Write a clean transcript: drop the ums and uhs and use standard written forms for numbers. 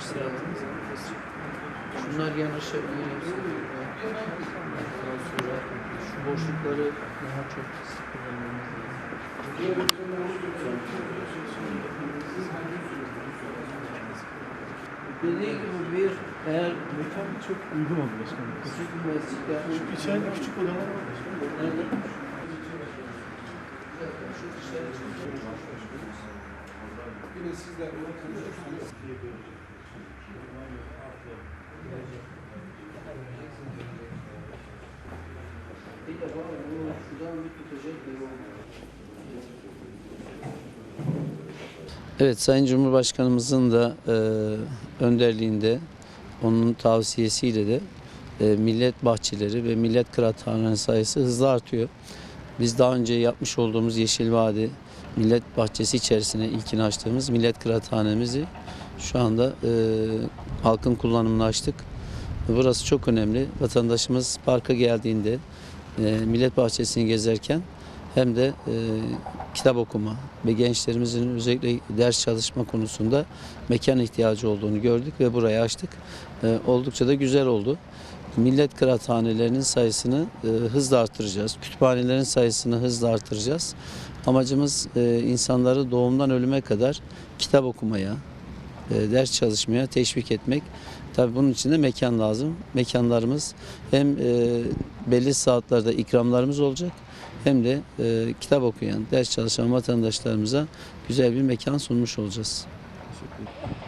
istirahatınız. Şunlar yanaşabilir. Daha sonra şu boşlukları daha çok sık kullanmamız lazım. Dediği gibi bir eğer Mekan çok uygun oldu başkanım. küçük bir mescid yapmış. Çünkü içeride küçük odalar var başkanım. Nerede? Şu dışarı çıkıyor. Yine sizler oturursunuz. Bir de var bunu şuradan bir tutacak bir olmuyor. Evet, Sayın Cumhurbaşkanımızın da önderliğinde, onun tavsiyesiyle de millet bahçeleri ve millet kıraathaneleri sayısı hızla artıyor. Biz daha önce yapmış olduğumuz Yeşil Vadi Millet Bahçesi içerisine ilkini açtığımız millet kıraathanemizi şu anda halkın kullanımına açtık. Burası çok önemli. Vatandaşımız parka geldiğinde millet bahçesini gezerken hem de kitap okuma ve gençlerimizin özellikle ders çalışma konusunda mekan ihtiyacı olduğunu gördük ve burayı açtık. Oldukça da güzel oldu. Millet kıraathanelerinin sayısını hızla artıracağız. Kütüphanelerin sayısını hızla artıracağız. Amacımız insanları doğumdan ölüme kadar kitap okumaya, ders çalışmaya teşvik etmek. Tabii bunun için de mekan lazım. Mekanlarımız hem belli saatlerde ikramlarımız olacak hem de kitap okuyan, ders çalışan vatandaşlarımıza güzel bir mekan sunmuş olacağız. Teşekkür ederim.